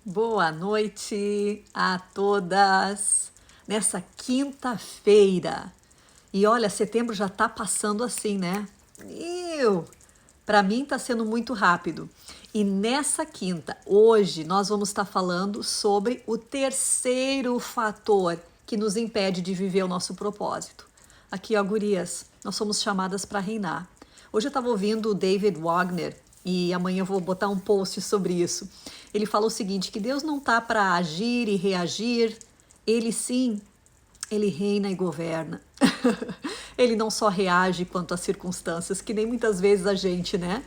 Boa noite a todas nessa quinta-feira. E olha, setembro já tá passando assim, né? Para mim tá sendo muito rápido. E nessa quinta, hoje, nós vamos estar falando sobre o terceiro fator que nos impede de viver o nosso propósito. Aqui, ó, gurias, nós somos chamadas para reinar. Hoje eu estava ouvindo o David Wagner e amanhã eu vou botar um post sobre isso. Ele fala o seguinte, que Deus não tá para agir e reagir, ele sim, ele reina e governa. Ele não só reage quanto às circunstâncias, que nem muitas vezes a gente, né?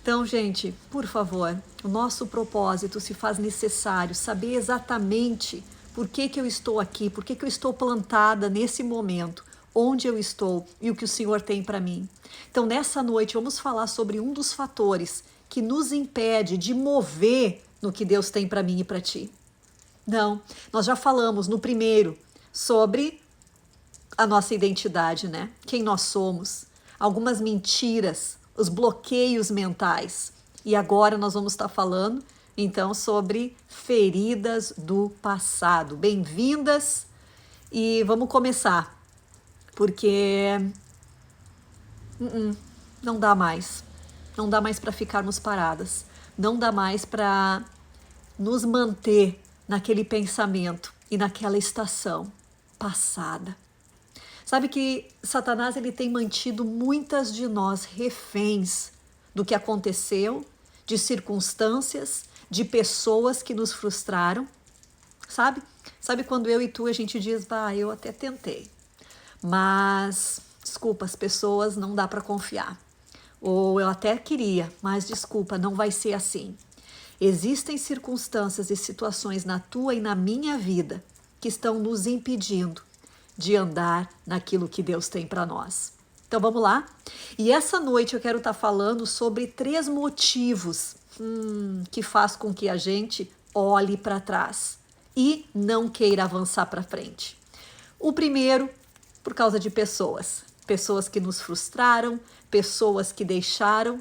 Então, gente, por favor, o nosso propósito se faz necessário saber exatamente por que eu estou aqui, por que eu estou plantada nesse momento, onde eu estou e o que o Senhor tem para mim. Então, nessa noite, vamos falar sobre um dos fatores que nos impede de mover no que Deus tem para mim e para ti. Não, nós já falamos no primeiro sobre a nossa identidade, né? Quem nós somos, algumas mentiras, os bloqueios mentais. E agora nós vamos estar falando, então, sobre feridas do passado. Bem-vindas e vamos começar, porque não dá mais. Não dá mais para ficarmos paradas. Não dá mais para nos manter naquele pensamento e naquela estação passada. Sabe que Satanás ele tem mantido muitas de nós reféns do que aconteceu, de circunstâncias, de pessoas que nos frustraram, sabe? Sabe quando eu e tu a gente diz, eu até tentei, mas desculpa, as pessoas não dá para confiar. Ou eu até queria, mas desculpa, não vai ser assim. Existem circunstâncias e situações na tua e na minha vida que estão nos impedindo de andar naquilo que Deus tem para nós. Então vamos lá? E essa noite eu quero estar falando sobre 3 motivos que faz com que a gente olhe para trás e não queira avançar para frente. O primeiro, por causa de pessoas. Pessoas que nos frustraram, pessoas que deixaram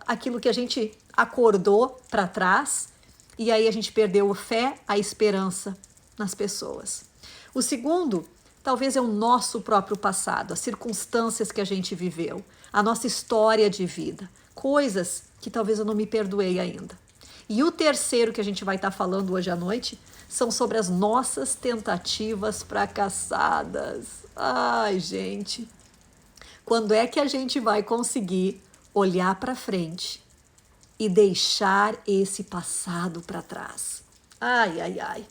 aquilo que a gente acordou para trás e aí a gente perdeu a fé, a esperança nas pessoas. O segundo, talvez é o nosso próprio passado, as circunstâncias que a gente viveu, a nossa história de vida, coisas que talvez eu não me perdoei ainda. E o terceiro que a gente vai estar falando hoje à noite são sobre as nossas tentativas fracassadas. Ai, gente, quando é que a gente vai conseguir olhar para frente e deixar esse passado para trás? Ai, ai, ai.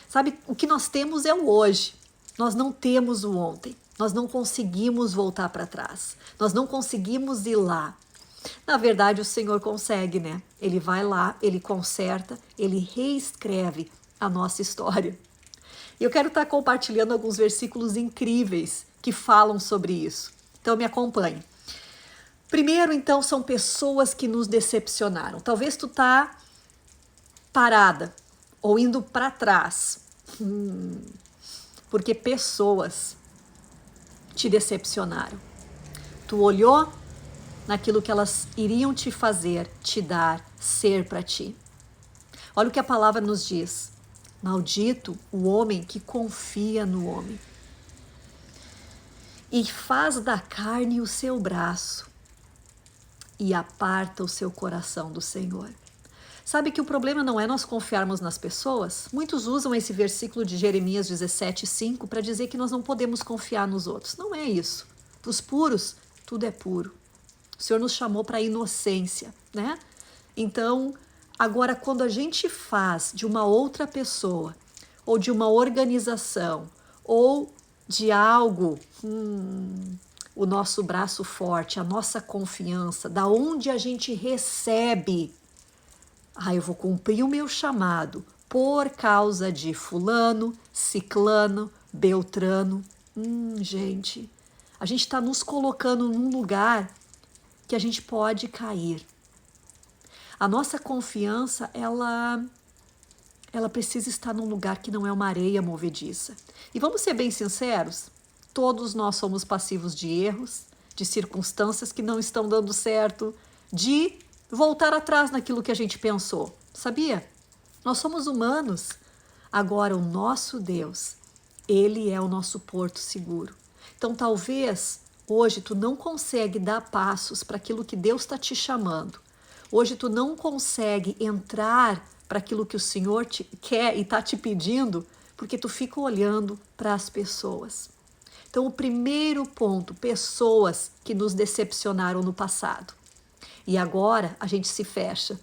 Sabe, o que nós temos é o hoje. Nós não temos o ontem. Nós não conseguimos voltar para trás. Nós não conseguimos ir lá. Na verdade, o Senhor consegue, né? Ele vai lá, ele conserta, ele reescreve a nossa história. E eu quero estar compartilhando alguns versículos incríveis que falam sobre isso. Então me acompanhe. Primeiro, então, são pessoas que nos decepcionaram. Talvez tu tá parada ou indo para trás. Porque pessoas te decepcionaram. Tu olhou naquilo que elas iriam te fazer, te dar, ser para ti. Olha o que a palavra nos diz. Maldito o homem que confia no homem e faz da carne o seu braço e aparta o seu coração do Senhor. Sabe que o problema não é nós confiarmos nas pessoas? Muitos usam esse versículo de Jeremias 17:5 para dizer que nós não podemos confiar nos outros. Não é isso. Para os puros, tudo é puro. O Senhor nos chamou para a inocência, né? Então, agora quando a gente faz de uma outra pessoa, ou de uma organização, ou de algo, o nosso braço forte, a nossa confiança, da onde a gente recebe, eu vou cumprir o meu chamado por causa de fulano, ciclano, beltrano. Gente, a gente está nos colocando num lugar que a gente pode cair. A nossa confiança, ela precisa estar num lugar que não é uma areia movediça. E vamos ser bem sinceros, todos nós somos passivos de erros, de circunstâncias que não estão dando certo, de voltar atrás naquilo que a gente pensou. Sabia? Nós somos humanos. Agora, o nosso Deus, Ele é o nosso porto seguro. Então, talvez hoje tu não consegue dar passos para aquilo que Deus está te chamando. Hoje tu não consegue entrar para aquilo que o Senhor te quer e está te pedindo, porque tu fica olhando para as pessoas. Então, o primeiro ponto, pessoas que nos decepcionaram no passado. E agora a gente se fecha.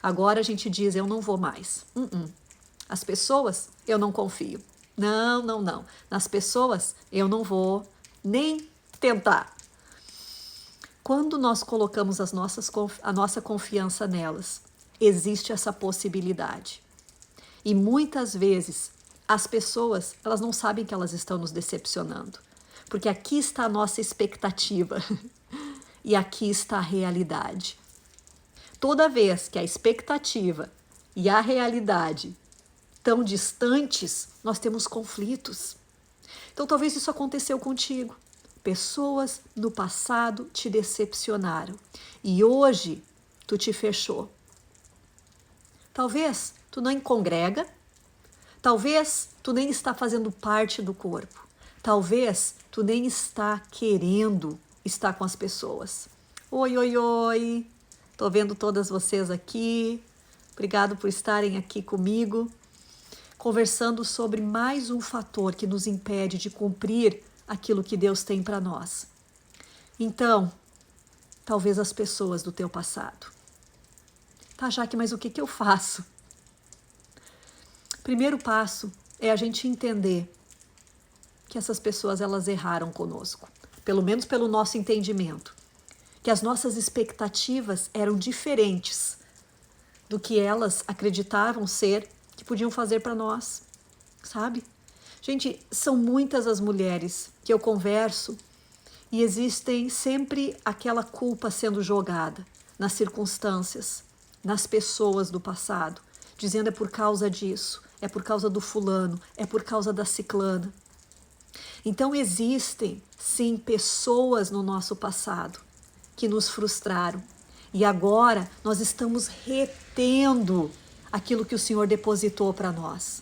Agora a gente diz, eu não vou mais. As pessoas, eu não confio. Não, não, não. Nas pessoas, eu não vou nem tentar. Quando nós colocamos a nossa confiança nelas, existe essa possibilidade. E muitas vezes, as pessoas, elas não sabem que elas estão nos decepcionando. Porque aqui está a nossa expectativa e aqui está a realidade. Toda vez que a expectativa e a realidade tão distantes, nós temos conflitos. Então talvez isso aconteceu contigo. Pessoas no passado te decepcionaram e hoje tu te fechou. Talvez tu nem congrega, talvez tu nem está fazendo parte do corpo, talvez tu nem está querendo estar com as pessoas. Oi, oi, oi, tô vendo todas vocês aqui, obrigado por estarem aqui comigo, conversando sobre mais um fator que nos impede de cumprir aquilo que Deus tem para nós. Então, talvez as pessoas do teu passado. Tá, Jaque, mas o que eu faço? Primeiro passo é a gente entender que essas pessoas, elas erraram conosco. Pelo menos pelo nosso entendimento. Que as nossas expectativas eram diferentes do que elas acreditavam ser, que podiam fazer para nós, sabe? Gente, são muitas as mulheres que eu converso e existem sempre aquela culpa sendo jogada nas circunstâncias, nas pessoas do passado, dizendo é por causa disso, é por causa do fulano, é por causa da ciclana. Então existem, sim, pessoas no nosso passado que nos frustraram e agora nós estamos retendo aquilo que o Senhor depositou para nós.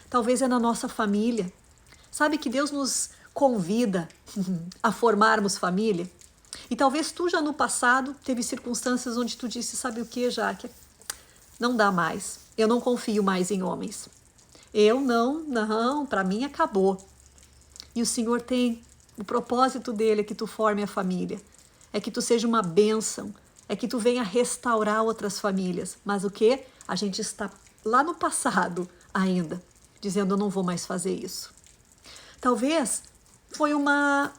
Talvez é na nossa família. Sabe que Deus nos convida a formarmos família? E talvez tu já no passado teve circunstâncias onde tu disse, sabe o que, Jaque? Não dá mais. Eu não confio mais em homens. Eu não, para mim acabou. E o Senhor tem, o propósito dele é que tu forme a família. É que tu seja uma bênção. É que tu venha restaurar outras famílias. Mas o que? A gente está lá no passado ainda, dizendo eu não vou mais fazer isso. Talvez foi uma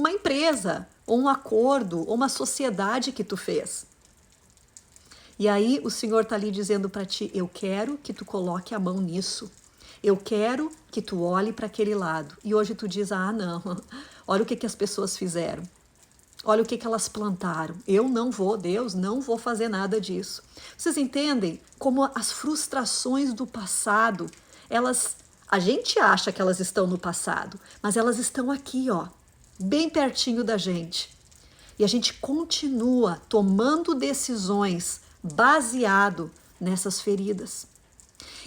empresa, ou um acordo, ou uma sociedade que tu fez. E aí o Senhor está ali dizendo para ti, eu quero que tu coloque a mão nisso. Eu quero que tu olhe para aquele lado. E hoje tu diz, não, olha o que as pessoas fizeram. Olha o que elas plantaram. Eu não vou, Deus, não vou fazer nada disso. Vocês entendem como as frustrações do passado, a gente acha que elas estão no passado, mas elas estão aqui, ó, bem pertinho da gente. E a gente continua tomando decisões baseado nessas feridas.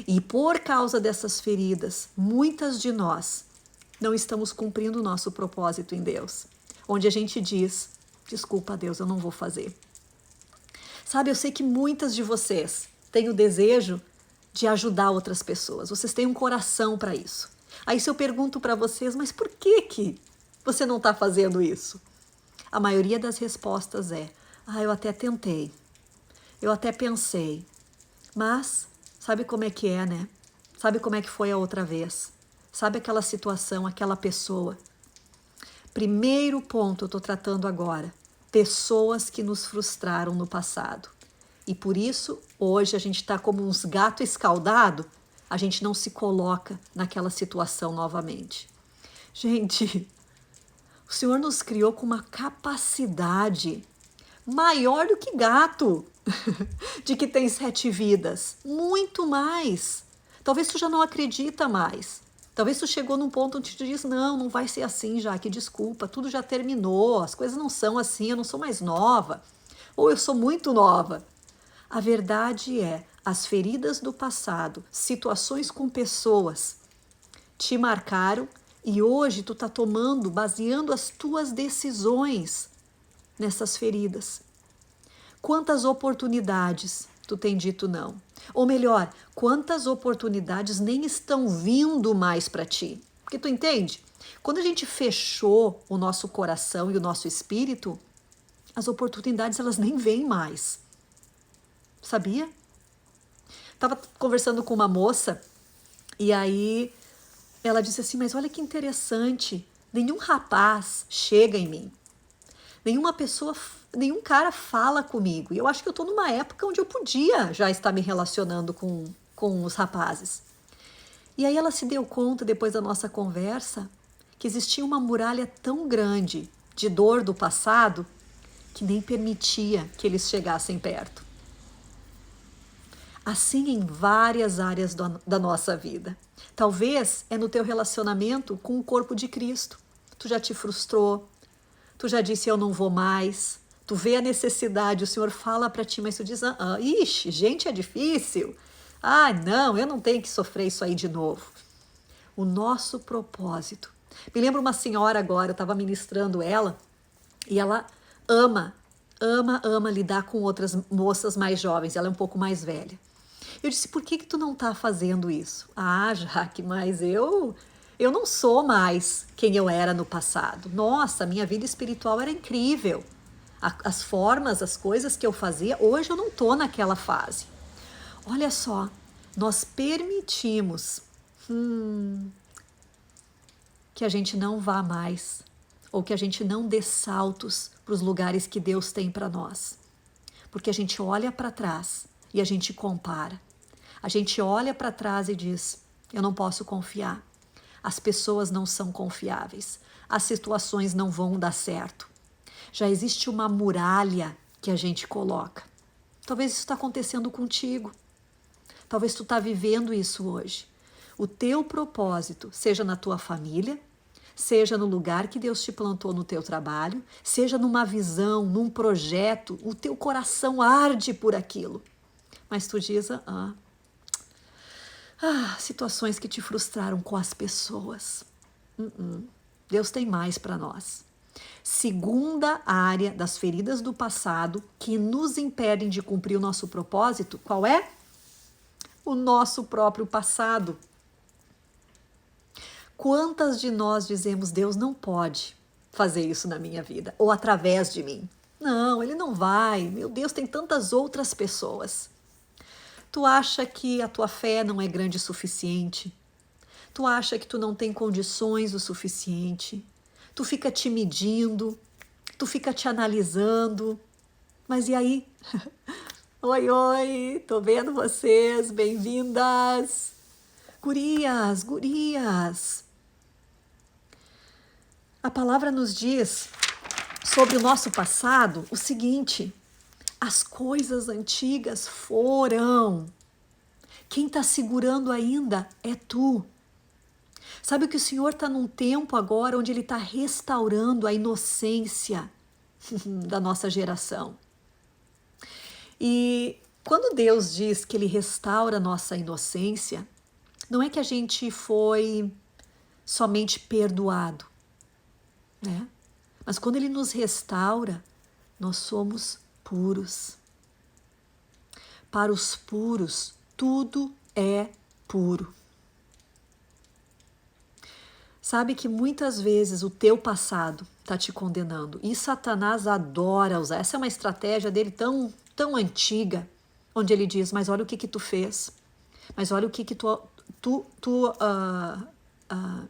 E por causa dessas feridas, muitas de nós não estamos cumprindo o nosso propósito em Deus. Onde a gente diz, desculpa Deus, eu não vou fazer. Sabe, eu sei que muitas de vocês têm o desejo de ajudar outras pessoas. Vocês têm um coração para isso. Aí se eu pergunto para vocês, mas por que você não está fazendo isso? A maioria das respostas é, eu até tentei, eu até pensei, mas sabe como é que é, né? Sabe como é que foi a outra vez? Sabe aquela situação, aquela pessoa? Primeiro ponto eu estou tratando agora, pessoas que nos frustraram no passado. E por isso, hoje a gente está como uns gato escaldado, a gente não se coloca naquela situação novamente. Gente, o Senhor nos criou com uma capacidade maior do que gato, de que tem 7 vidas, muito mais. Talvez tu já não acredita mais. Talvez tu chegou num ponto onde tu diz, não vai ser assim já, que desculpa, tudo já terminou, as coisas não são assim, eu não sou mais nova, ou eu sou muito nova. A verdade é, as feridas do passado, situações com pessoas, te marcaram e hoje tu tá tomando, baseando as tuas decisões nessas feridas. Quantas oportunidades tu tem dito não? Ou melhor, quantas oportunidades nem estão vindo mais para ti? Porque tu entende? Quando a gente fechou o nosso coração e o nosso espírito, as oportunidades elas nem vêm mais. Sabia? Tava conversando com uma moça e aí ela disse assim, mas olha que interessante, nenhum rapaz chega em mim, nenhuma pessoa, nenhum cara fala comigo. E eu acho que eu tô numa época onde eu podia já estar me relacionando com os rapazes. E aí ela se deu conta, depois da nossa conversa, que existia uma muralha tão grande de dor do passado que nem permitia que eles chegassem perto. Assim em várias áreas da nossa vida. Talvez é no teu relacionamento com o corpo de Cristo. Tu já te frustrou, tu já disse eu não vou mais, tu vê a necessidade, o Senhor fala para ti, mas tu diz, ixi, gente, é difícil. Ah, não, eu não tenho que sofrer isso aí de novo. O nosso propósito. Me lembro uma senhora agora, eu estava ministrando ela, e ela ama lidar com outras moças mais jovens, ela é um pouco mais velha. Eu disse, por que tu não está fazendo isso? Ah, Jaque, mas eu não sou mais quem eu era no passado. Nossa, minha vida espiritual era incrível. As formas, as coisas que eu fazia, hoje eu não estou naquela fase. Olha só, nós permitimos que a gente não vá mais, ou que a gente não dê saltos para os lugares que Deus tem para nós. Porque a gente olha para trás e a gente compara. A gente olha para trás e diz, eu não posso confiar. As pessoas não são confiáveis. As situações não vão dar certo. Já existe uma muralha que a gente coloca. Talvez isso está acontecendo contigo. Talvez tu está vivendo isso hoje. O teu propósito, seja na tua família, seja no lugar que Deus te plantou no teu trabalho, seja numa visão, num projeto, o teu coração arde por aquilo. Mas tu diz, situações que te frustraram com as pessoas. Deus tem mais para nós. Segunda área das feridas do passado que nos impedem de cumprir o nosso propósito, qual é? O nosso próprio passado. Quantas de nós dizemos, Deus não pode fazer isso na minha vida, ou através de mim? Não, Ele não vai. Meu Deus, tem tantas outras pessoas. Tu acha que a tua fé não é grande o suficiente? Tu acha que tu não tem condições o suficiente? Tu fica te medindo, tu fica te analisando. Mas e aí? Oi, oi, tô vendo vocês, bem-vindas. Gurias, gurias. A palavra nos diz sobre o nosso passado o seguinte: as coisas antigas foram. Quem está segurando ainda é tu. Sabe que o Senhor está num tempo agora onde Ele está restaurando a inocência da nossa geração. E quando Deus diz que Ele restaura a nossa inocência, não é que a gente foi somente perdoado, né? Mas quando Ele nos restaura, nós somos puros. Para os puros, tudo é puro. Sabe que muitas vezes o teu passado está te condenando e Satanás adora usar. Essa é uma estratégia dele tão antiga, onde ele diz, mas olha o que tu fez, mas olha o que tu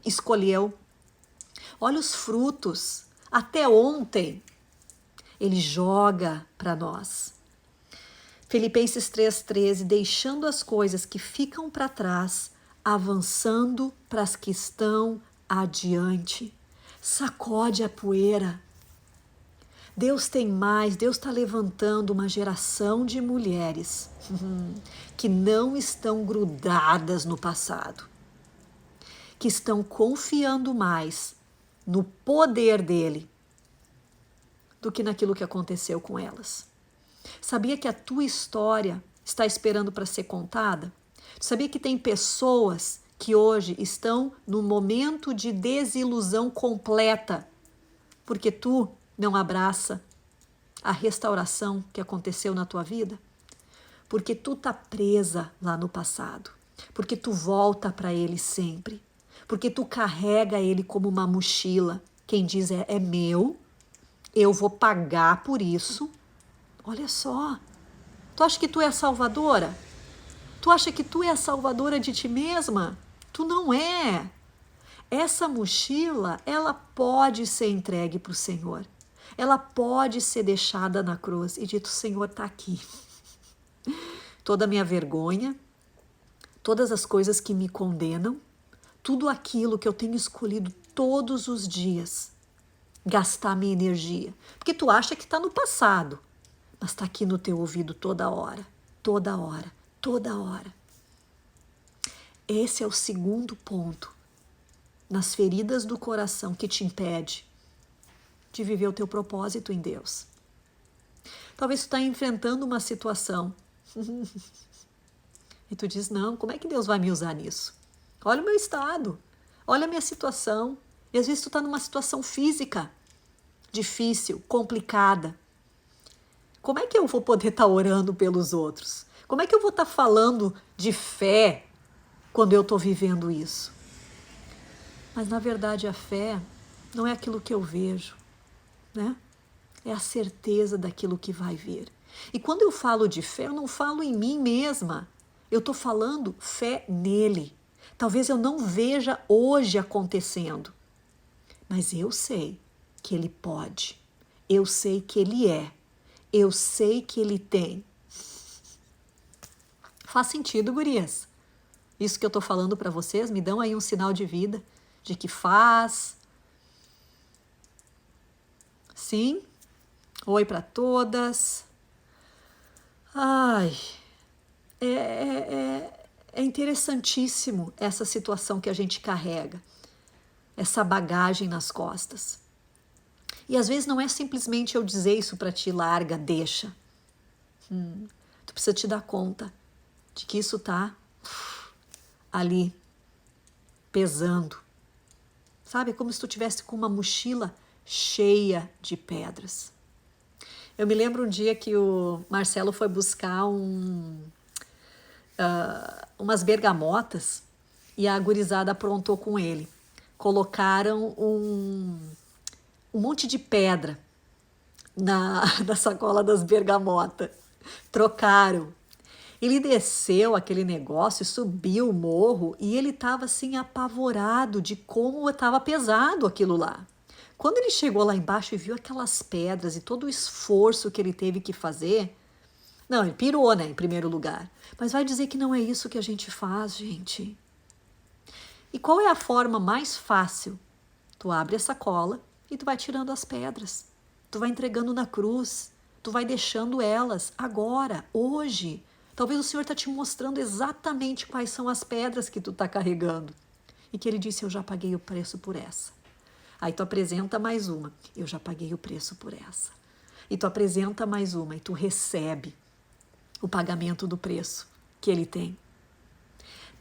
escolheu, olha os frutos, até ontem ele joga para nós. Filipenses 3,13, deixando as coisas que ficam para trás, avançando para as que estão adiante. Sacode a poeira. Deus tem mais, Deus está levantando uma geração de mulheres que não estão grudadas no passado, que estão confiando mais no poder dele do que naquilo que aconteceu com elas. Sabia que a tua história está esperando para ser contada? Sabia que tem pessoas que hoje estão no momento de desilusão completa, porque tu não abraça a restauração que aconteceu na tua vida? Porque tu tá presa lá no passado, porque tu volta para ele sempre, porque tu carrega ele como uma mochila. Quem diz é meu, eu vou pagar por isso. Olha só, tu acha que tu é a salvadora? Tu acha que tu é a salvadora de ti mesma? Tu não é. Essa mochila, ela pode ser entregue para o Senhor. Ela pode ser deixada na cruz e dito, Senhor, está aqui. Toda a minha vergonha, todas as coisas que me condenam, tudo aquilo que eu tenho escolhido todos os dias, gastar minha energia. Porque tu acha que está no passado, mas está aqui no teu ouvido toda hora, toda hora, toda hora. Esse é o segundo ponto nas feridas do coração que te impede de viver o teu propósito em Deus. Talvez tu está enfrentando uma situação e tu diz, não, como é que Deus vai me usar nisso? Olha o meu estado, olha a minha situação. E às vezes tu está numa situação física difícil, complicada. Como é que eu vou poder estar orando pelos outros? Como é que eu vou estar falando de fé quando eu estou vivendo isso? Mas na verdade a fé não é aquilo que eu vejo, né? É a certeza daquilo que vai vir. E quando eu falo de fé, eu não falo em mim mesma. Eu estou falando fé nele. Talvez eu não veja hoje acontecendo, mas eu sei que ele pode. Eu sei que ele é. Eu sei que ele tem. Faz sentido, gurias? Isso que eu estou falando para vocês, me dão aí um sinal de vida, de que faz. Sim? Oi para todas. Ai, é interessantíssimo essa situação que a gente carrega, essa bagagem nas costas. E às vezes não é simplesmente eu dizer isso para ti, larga, deixa. Tu precisa te dar conta de que isso tá ali, pesando. Sabe, é como se tu tivesse com uma mochila cheia de pedras. Eu me lembro um dia que o Marcelo foi buscar umas bergamotas e a gurizada aprontou com ele. Colocaram um monte de pedra na sacola das bergamotas. Trocaram. Ele desceu aquele negócio, subiu o morro e ele estava assim apavorado de como estava pesado aquilo lá. Quando ele chegou lá embaixo e viu aquelas pedras e todo o esforço que ele teve que fazer, não, ele pirou, né, em primeiro lugar. Mas vai dizer que não é isso que a gente faz, gente. E qual é a forma mais fácil? Tu abre a sacola e tu vai tirando as pedras. Tu vai entregando na cruz. Tu vai deixando elas agora, hoje. Talvez o Senhor está te mostrando exatamente quais são as pedras que tu está carregando. E que ele disse, eu já paguei o preço por essa. Aí tu apresenta mais uma, eu já paguei o preço por essa. E tu apresenta mais uma e tu recebe o pagamento do preço que ele tem.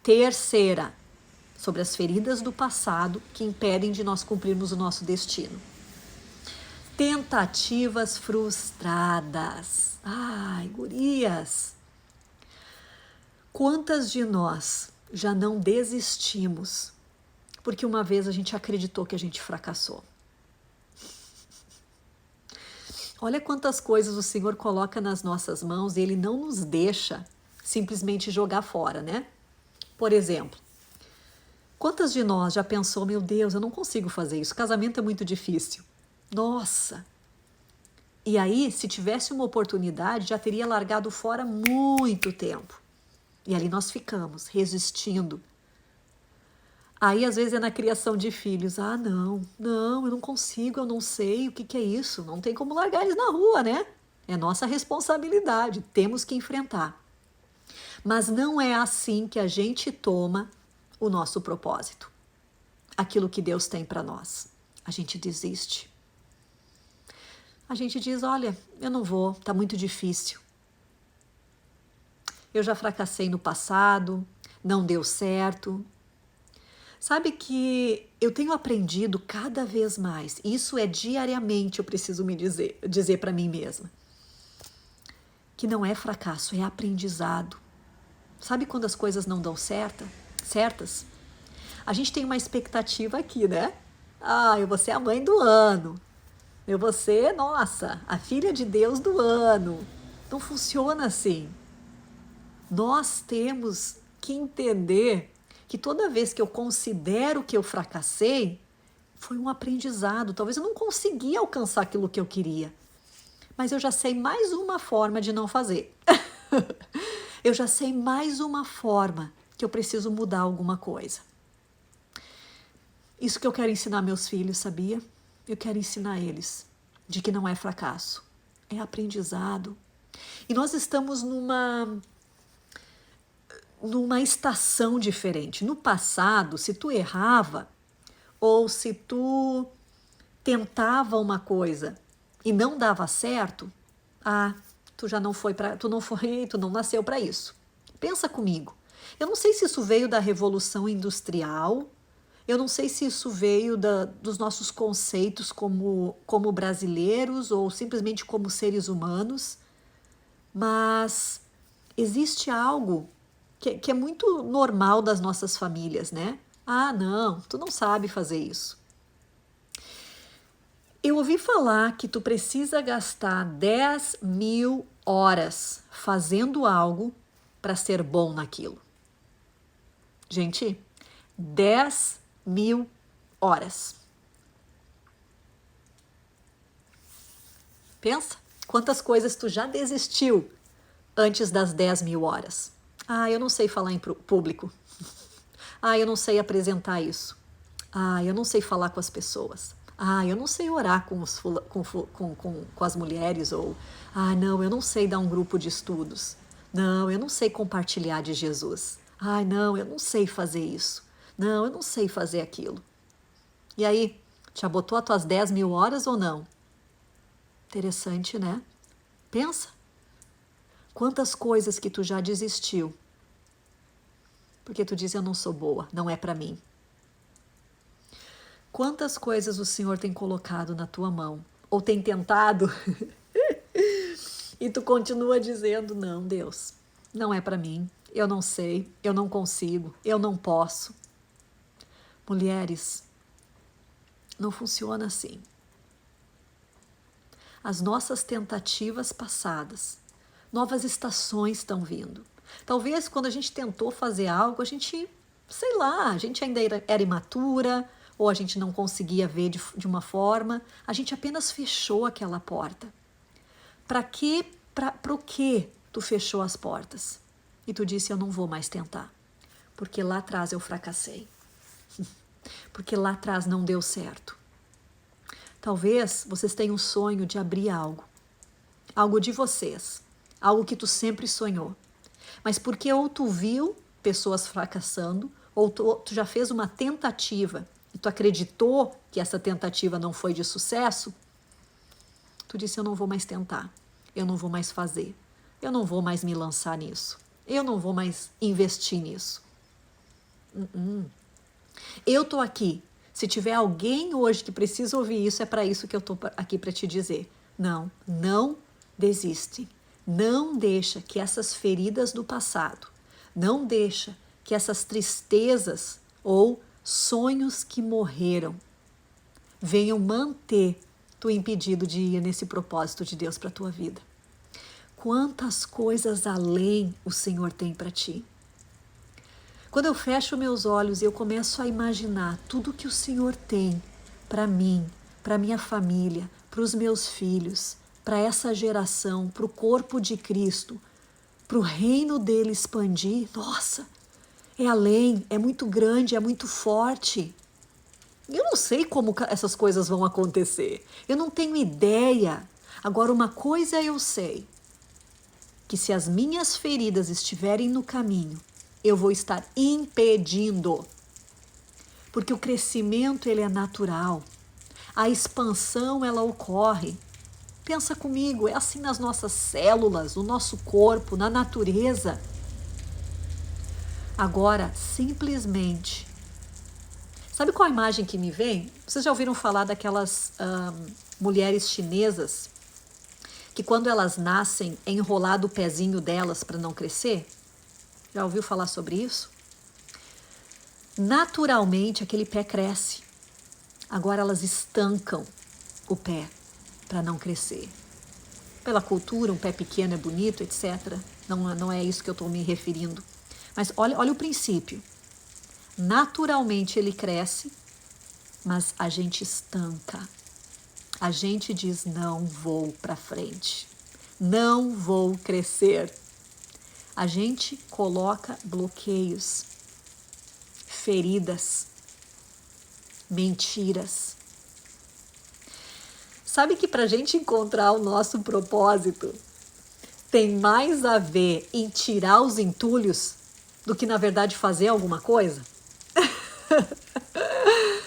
Terceira, sobre as feridas do passado que impedem de nós cumprirmos o nosso destino. Tentativas frustradas. Ai, gurias! Quantas de nós já não desistimos porque uma vez a gente acreditou que a gente fracassou? Olha quantas coisas o Senhor coloca nas nossas mãos e Ele não nos deixa simplesmente jogar fora, né? Por exemplo, quantas de nós já pensou, meu Deus, eu não consigo fazer isso, casamento é muito difícil. Nossa! E aí, se tivesse uma oportunidade, já teria largado fora há muito tempo. E ali nós ficamos, resistindo. Aí, às vezes, é na criação de filhos. Ah, não, eu não consigo, eu não sei, o que é isso? Não tem como largar eles na rua, né? É nossa responsabilidade, temos que enfrentar. Mas não é assim que a gente toma o nosso propósito. Aquilo que Deus tem para nós. A gente desiste. A gente diz, olha, eu não vou, tá muito difícil. Eu já fracassei no passado, não deu certo. Sabe que eu tenho aprendido cada vez mais, isso é diariamente, eu preciso me dizer para mim mesma, que não é fracasso, é aprendizado. Sabe quando as coisas não dão certas? A gente tem uma expectativa aqui, né? Ah, eu vou ser a mãe do ano. Eu vou ser, nossa, a filha de Deus do ano. Não funciona assim. Nós temos que entender que toda vez que eu considero que eu fracassei, foi um aprendizado. Talvez eu não consegui alcançar aquilo que eu queria, mas eu já sei mais uma forma de não fazer. Eu já sei mais uma forma que eu preciso mudar alguma coisa. Isso que eu quero ensinar meus filhos, sabia? Eu quero ensinar eles de que não é fracasso, é aprendizado. E nós estamos numa estação diferente. No passado, se tu errava ou se tu tentava uma coisa e não dava certo, tu não nasceu para isso. Pensa comigo. Eu não sei se isso veio da Revolução Industrial, eu não sei se isso veio dos nossos conceitos como brasileiros ou simplesmente como seres humanos, mas existe algo que é muito normal das nossas famílias, né? Ah, não, tu não sabe fazer isso. Eu ouvi falar que tu precisa gastar 10.000 horas fazendo algo para ser bom naquilo. Gente, 10.000 horas. Pensa, quantas coisas tu já desistiu antes das 10.000 horas. Ah, eu não sei falar em público. Ah, eu não sei apresentar isso. Ah, eu não sei falar com as pessoas. Ah, eu não sei orar com as mulheres. Ou, não, eu não sei dar um grupo de estudos. Não, eu não sei compartilhar de Jesus. Ah, não, eu não sei fazer isso. Não, eu não sei fazer aquilo. E aí, já botou as tuas 10.000 horas ou não? Interessante, né? Pensa. Quantas coisas que tu já desistiu porque tu diz eu não sou boa, não é para mim. Quantas coisas o Senhor tem colocado na tua mão ou tem tentado e tu continua dizendo não, Deus, não é para mim, eu não sei, eu não consigo, eu não posso. Mulheres, não funciona assim. As nossas tentativas passadas, novas estações estão vindo. Talvez quando a gente tentou fazer algo, a gente, sei lá, a gente ainda era imatura, ou a gente não conseguia ver de uma forma, a gente apenas fechou aquela porta. Para o que tu fechou as portas? E tu disse, eu não vou mais tentar, porque lá atrás eu fracassei, porque lá atrás não deu certo. Talvez vocês tenham um sonho de abrir algo de vocês, algo que tu sempre sonhou. Mas porque ou tu viu pessoas fracassando, ou tu já fez uma tentativa e tu acreditou que essa tentativa não foi de sucesso, tu disse, eu não vou mais tentar, eu não vou mais fazer, eu não vou mais me lançar nisso, eu não vou mais investir nisso. Eu tô aqui. Se tiver alguém hoje que precisa ouvir isso, é para isso que eu tô aqui para te dizer. Não desiste. Não deixa que essas feridas do passado, não deixa que essas tristezas ou sonhos que morreram venham manter tu impedido de ir nesse propósito de Deus para a tua vida. Quantas coisas além o Senhor tem para ti. Quando eu fecho meus olhos e eu começo a imaginar tudo que o Senhor tem para mim, para minha família, para os meus filhos, para essa geração, para o corpo de Cristo, para o reino dele expandir, nossa, é além, é muito grande, é muito forte. Eu não sei como essas coisas vão acontecer, eu não tenho ideia. Agora, uma coisa eu sei, que se as minhas feridas estiverem no caminho, eu vou estar impedindo, porque o crescimento ele é natural, a expansão ela ocorre. Pensa comigo, é assim nas nossas células, no nosso corpo, na natureza. Agora, simplesmente, sabe qual a imagem que me vem? Vocês já ouviram falar daquelas mulheres chinesas que quando elas nascem é enrolado o pezinho delas para não crescer? Já ouviu falar sobre isso? Naturalmente aquele pé cresce. Agora elas estancam o pé para não crescer. Pela cultura, um pé pequeno é bonito, etc. Não é isso que eu estou me referindo. Mas olha o princípio. Naturalmente ele cresce, mas a gente estanca. A gente diz, não vou para frente. Não vou crescer. A gente coloca bloqueios, feridas, mentiras. Sabe que para a gente encontrar o nosso propósito, tem mais a ver em tirar os entulhos do que, na verdade, fazer alguma coisa?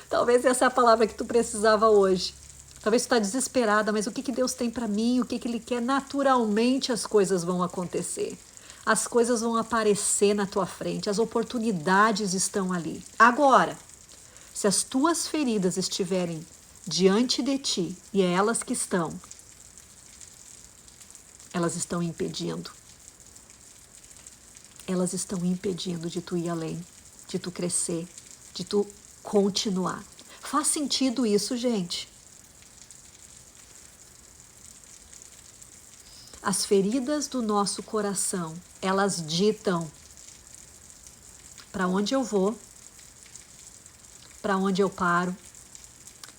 Talvez essa é a palavra que tu precisava hoje. Talvez tu está desesperada, mas o que Deus tem para mim? O que Ele quer? Naturalmente as coisas vão acontecer. As coisas vão aparecer na tua frente. As oportunidades estão ali. Agora, se as tuas feridas estiverem diante de ti, e é elas que estão, elas estão impedindo. Elas estão impedindo de tu ir além, de tu crescer, de tu continuar. Faz sentido isso, gente? As feridas do nosso coração, elas ditam para onde eu vou, para onde eu paro,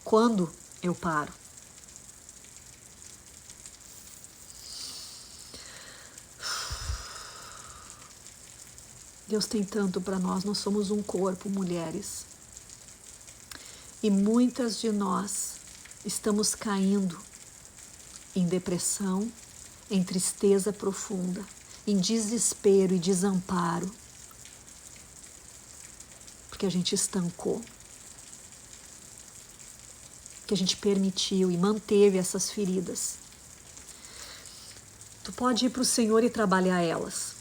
quando eu paro. Deus tem tanto para nós somos um corpo, mulheres. E muitas de nós estamos caindo em depressão, em tristeza profunda, em desespero e desamparo, porque a gente estancou, que a gente permitiu e manteve essas feridas. Tu pode ir para o Senhor e trabalhar elas.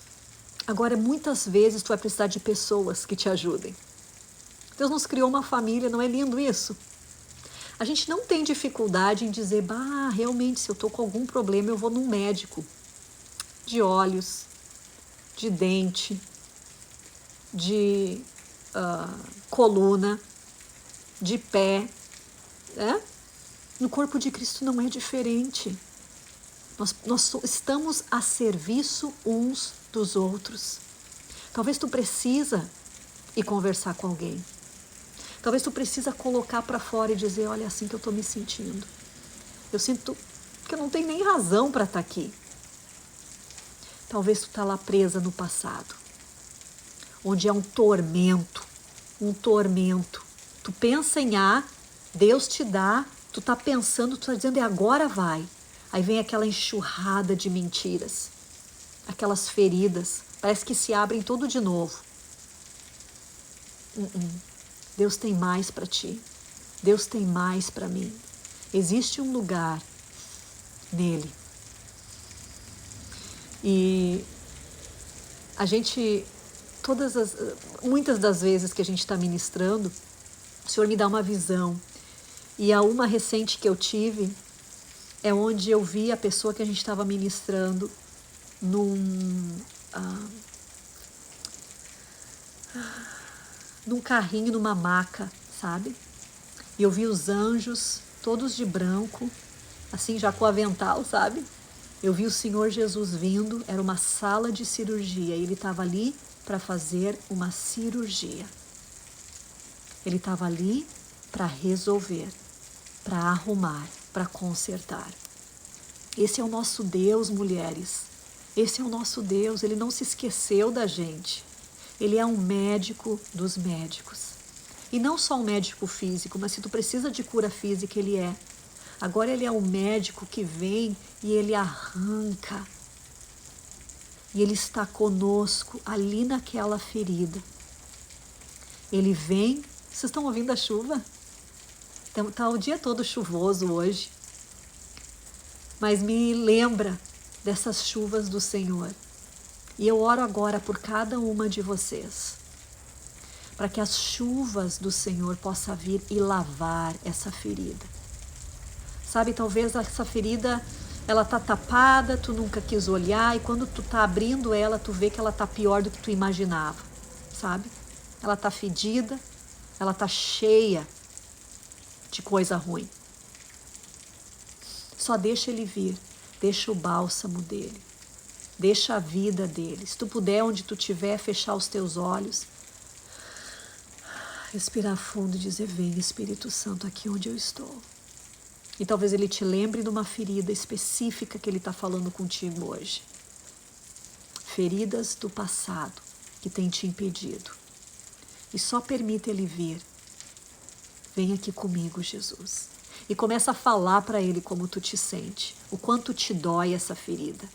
Agora, muitas vezes tu vai precisar de pessoas que te ajudem. Deus nos criou uma família, não é lindo isso? A gente não tem dificuldade em dizer, realmente, se eu estou com algum problema, eu vou num médico de olhos, de dente, de coluna, de pé. Né? No corpo de Cristo não é diferente. Nós estamos a serviço uns dos outros. Talvez tu precisa ir conversar com alguém. Talvez tu precisa colocar para fora e dizer, olha, é assim que eu estou me sentindo. Eu sinto que eu não tenho nem razão para estar aqui. Talvez tu está lá presa no passado, onde é um tormento. Tu pensa em Deus te dá, tu está pensando, tu está dizendo, e agora vai. Aí vem aquela enxurrada de mentiras, aquelas feridas, parece que se abrem tudo de novo. Deus tem mais para ti. Deus tem mais para mim. Existe um lugar nele. E a gente, muitas das vezes que a gente está ministrando, o Senhor me dá uma visão. E a uma recente que eu tive é onde eu vi a pessoa que a gente estava ministrando num carrinho, numa maca, sabe? E eu vi os anjos, todos de branco, assim, já com o avental, sabe? Eu vi o Senhor Jesus vindo, era uma sala de cirurgia, e Ele estava ali para fazer uma cirurgia. Ele estava ali para resolver, para arrumar, para consertar. Esse é o nosso Deus, mulheres. Esse é o nosso Deus, Ele não se esqueceu da gente. Ele é um médico dos médicos. E não só um médico físico, mas se tu precisa de cura física, Ele é. Agora Ele é um médico que vem e Ele arranca. E Ele está conosco ali naquela ferida. Ele vem. Vocês estão ouvindo a chuva? Está o dia todo chuvoso hoje. mas me lembra dessas chuvas do Senhor. E eu oro agora por cada uma de vocês, para que as chuvas do Senhor possam vir e lavar essa ferida. Sabe, talvez essa ferida, ela tá tapada, tu nunca quis olhar, e quando tu tá abrindo ela, tu vê que ela tá pior do que tu imaginava, sabe? Ela tá fedida, ela tá cheia de coisa ruim. Só deixa ele vir, deixa o bálsamo dele, deixa a vida dele. Se tu puder, onde tu estiver, fechar os teus olhos, respirar fundo e dizer: vem, Espírito Santo, aqui onde eu estou. E talvez ele te lembre de uma ferida específica que ele está falando contigo hoje. Feridas do passado que tem te impedido. E só permita ele vir. Vem aqui comigo, Jesus. E começa a falar para ele como tu te sente, o quanto te dói essa ferida.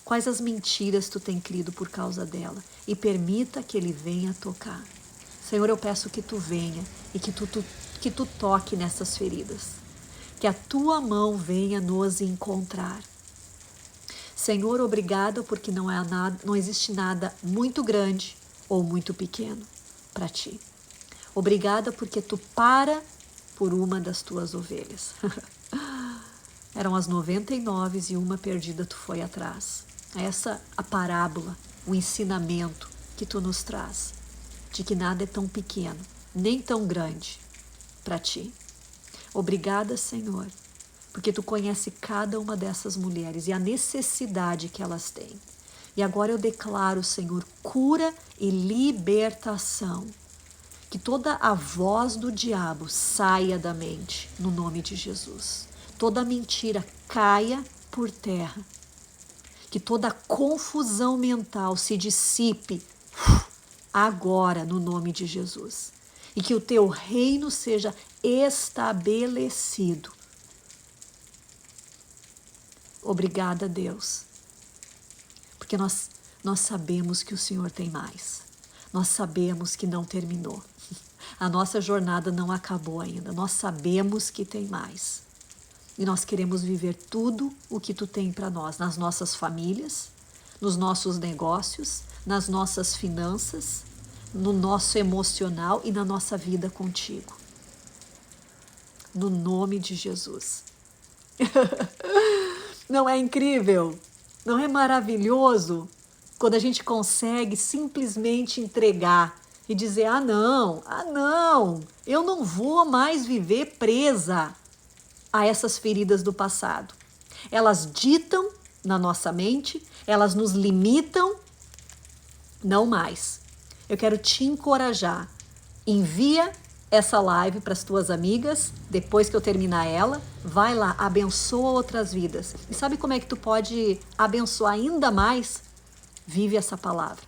Quais as mentiras tu tem crido por causa dela. E permita que ele venha tocar. Senhor, eu peço que tu venha e que tu toque nessas feridas. Que a tua mão venha nos encontrar. Senhor, obrigada porque não existe nada muito grande ou muito pequeno para ti. Obrigada porque tu para por uma das tuas ovelhas. Eram as 99 e uma perdida tu foi atrás. Essa a parábola, o ensinamento que tu nos traz, de que nada é tão pequeno, nem tão grande para ti. Obrigada, Senhor, porque tu conhece cada uma dessas mulheres e a necessidade que elas têm. E agora eu declaro, Senhor, cura e libertação. Que toda a voz do diabo saia da mente, no nome de Jesus. Toda mentira caia por terra. Que toda confusão mental se dissipe agora, no nome de Jesus. E que o teu reino seja estabelecido. Obrigada, Deus. Porque nós sabemos que o Senhor tem mais. Nós sabemos que não terminou. A nossa jornada não acabou ainda. Nós sabemos que tem mais. E nós queremos viver tudo o que tu tem para nós, nas nossas famílias, nos nossos negócios, nas nossas finanças, no nosso emocional e na nossa vida contigo. No nome de Jesus. Não é incrível? Não é maravilhoso? Quando a gente consegue simplesmente entregar e dizer: ah não, eu não vou mais viver presa a essas feridas do passado. Elas ditam na nossa mente, elas nos limitam, não mais. Eu quero te encorajar. Envia essa live para as tuas amigas, depois que eu terminar ela, vai lá, abençoa outras vidas. E sabe como é que tu pode abençoar ainda mais? Vive essa palavra.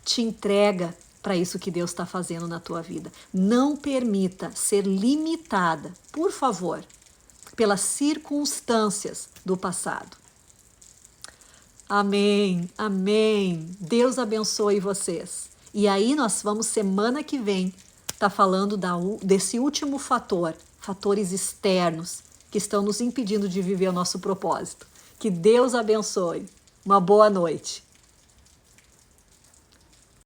Te entrega para isso que Deus está fazendo na tua vida. Não permita ser limitada, por favor, pelas circunstâncias do passado. Amém, amém. Deus abençoe vocês. E aí nós vamos, semana que vem, estar falando desse último fator, fatores externos que estão nos impedindo de viver o nosso propósito. Que Deus abençoe. Uma boa noite.